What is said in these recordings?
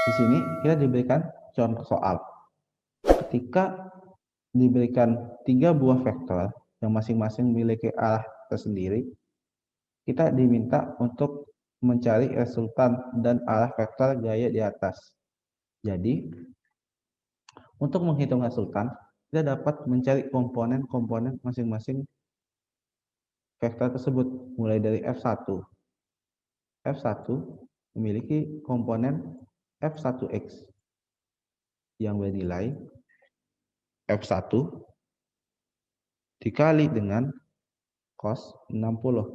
Di sini kita diberikan contoh soal. Ketika diberikan 3 buah vektor yang masing-masing memiliki arah tersendiri, kita diminta untuk mencari resultan dan arah vektor gaya di atas. Jadi, untuk menghitung resultan, kita dapat mencari komponen-komponen masing-masing vektor tersebut, mulai dari F1. F1 memiliki komponen F1x yang bernilai F1 dikali dengan cos 60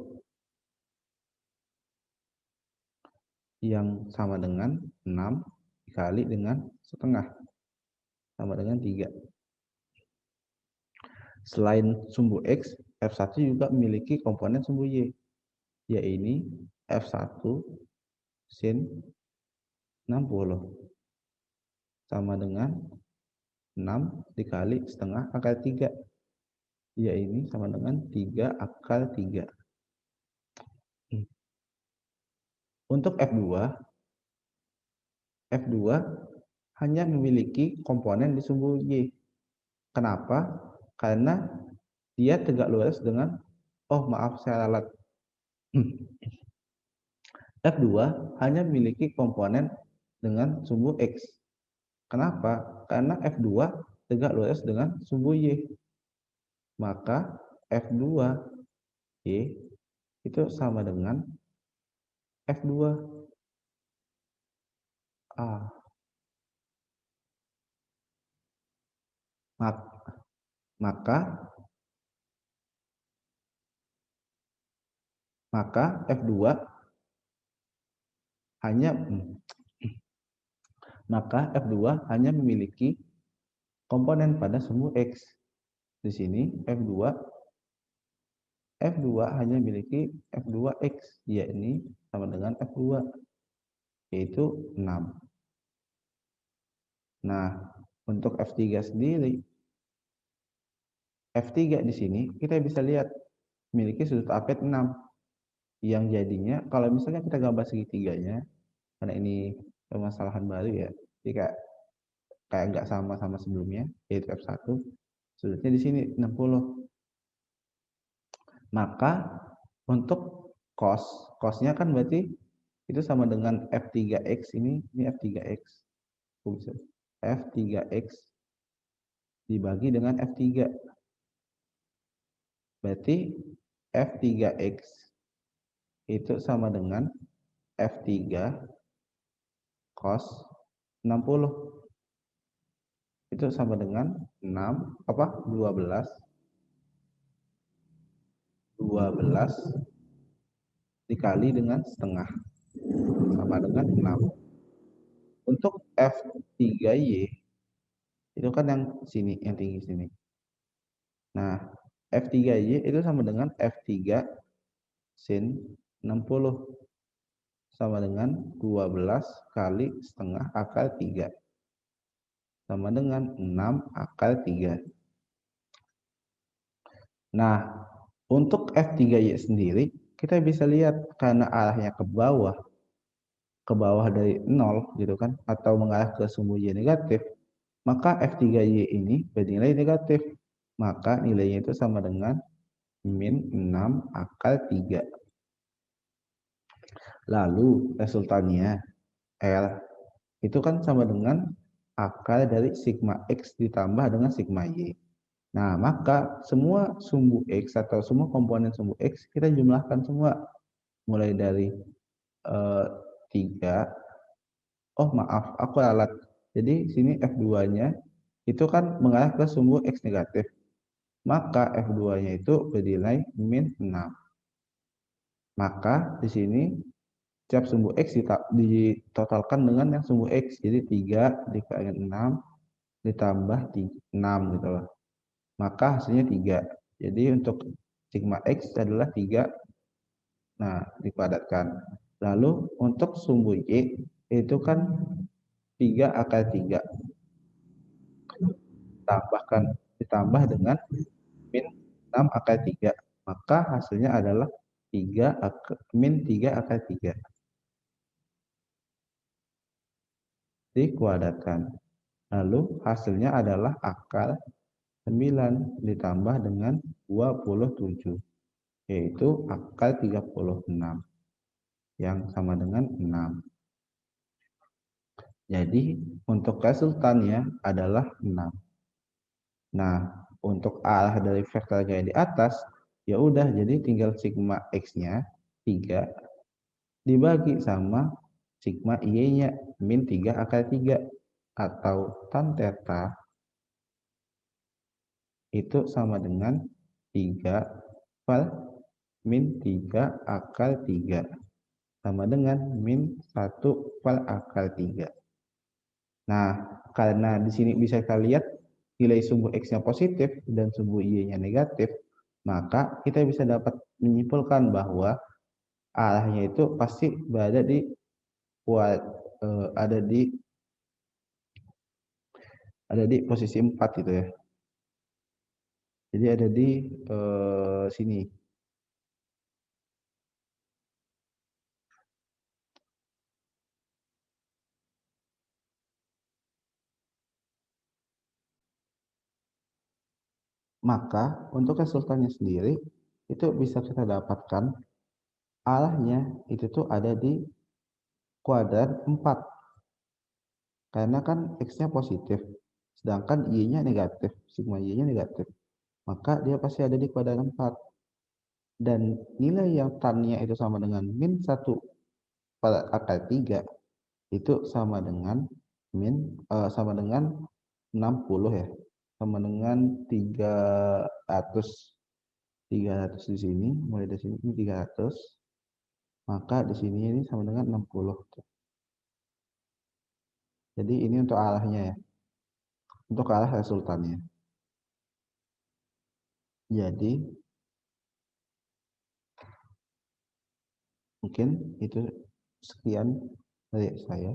yang sama dengan 6 dikali dengan setengah sama dengan 3. Selain sumbu X, F1 juga memiliki komponen sumbu Y, yaitu F1 sin 60 sama dengan 6 dikali setengah akar 3, yaitu sama dengan 3 akar 3. Untuk F2 hanya memiliki komponen di sumbu Y. Kenapa? Karena dia tegak lurus dengan, saya ralat. F2 hanya memiliki komponen dengan sumbu X. Kenapa? Karena F2 tegak lurus dengan sumbu Y. Maka F2 Y itu sama dengan F2 A. Maka F2 hanya memiliki komponen pada sumbu X. Di sini F2 hanya memiliki F2x, yakni sama dengan F2, yaitu 6. Nah, untuk F3 sendiri, F3 di sini kita bisa lihat memiliki sudut apet 6, yang jadinya kalau misalnya kita gambar segitiganya, karena ini permasalahan baru ya, jadi kayak nggak sama sebelumnya, yaitu F1, sudutnya di sini 60. Maka untuk cosnya kan berarti itu sama dengan F3x, ini F3x. F3x dibagi dengan F3. Berarti F3x itu sama dengan F3 cos 60. Itu sama dengan 12 dikali dengan setengah sama dengan 6. Untuk F3Y itu kan yang sini, yang tinggi sini. Nah, F3Y itu sama dengan F3 sin 60 sama dengan 12 kali setengah akar 3 sama dengan 6 akar 3. Nah, untuk F3Y sendiri kita bisa lihat karena arahnya ke bawah dari 0 gitu kan, atau mengarah ke sumbu Y negatif, maka F3Y ini bernilai negatif. Maka nilainya itu sama dengan min 6 akar 3. Lalu resultannya L itu kan sama dengan akar dari sigma X ditambah dengan sigma Y. Nah, maka semua sumbu X atau semua komponen sumbu X kita jumlahkan semua. Mulai dari 3. Aku ralat. Jadi sini F2-nya itu kan mengarah ke sumbu X negatif. Maka F2-nya itu bernilai min 6. Maka di sini setiap sumbu X ditotalkan dengan yang sumbu X. Jadi 3 dikali 6 ditambah 6 gitu loh. Maka hasilnya 3. Jadi untuk sigma X adalah 3. Nah, dipadatkan. Lalu untuk sumbu Y itu kan 3 akar 3. Ditambah dengan min 6 akar 3. Maka hasilnya adalah min 3 akar 3 dikuadratkan. Lalu hasilnya adalah akar 9 ditambah dengan 27, yaitu akar 36 yang sama dengan 6. Jadi untuk resultannya adalah 6. Nah, untuk arah dari vektornya di atas, ya udah jadi tinggal sigma X-nya 3 dibagi sama sigma Y-nya min 3 akar 3 atau tan theta itu sama dengan 3 per min 3 akar 3 sama dengan min 1 per akar 3. Nah, karena di sini bisa kita lihat nilai sumbu X-nya positif dan sumbu Y-nya negatif, maka kita bisa dapat menyimpulkan bahwa arahnya itu pasti berada di ada di posisi 4 gitu ya. Jadi ada di sini. Maka untuk resultannya sendiri itu bisa kita dapatkan arahnya itu tuh ada di kuadrat 4. Karena kan X-nya positif, sedangkan Y-nya negatif, sigma Y-nya negatif. Maka dia pasti ada di kuadrat 4. Dan nilai yang tan-nya itu sama dengan min 1 per akar 3 itu sama dengan sama dengan 60 ya. Sama dengan 300 di sini, mulai dari sini ini 300, maka di sini ini sama dengan 60. Jadi ini untuk arahnya ya, untuk arah resultannya. Jadi mungkin itu sekian dari saya.